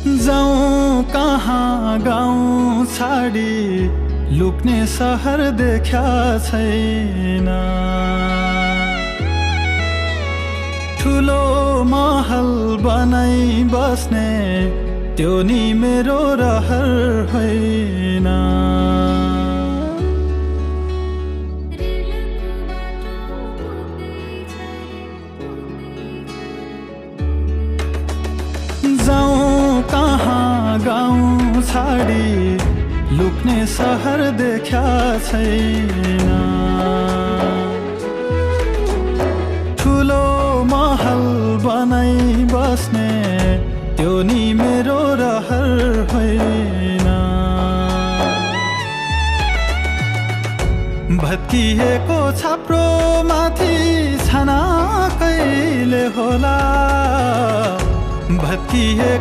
जाऊँ कहाँ गाउँ छाडी लुक्ने सहर देखा छैन ठुलो महल बनाई बस्ने त्यो नि मेरो रहर होइन जाऊँ कहाँ गाउँ छाडी लुक्ने सहर देखा छैन ठुलो महल बनाई बस्ने त्यो नि मेरो रहर होइन भत्किएको छाप्रो माथि छाना कहिले होला भत्किएको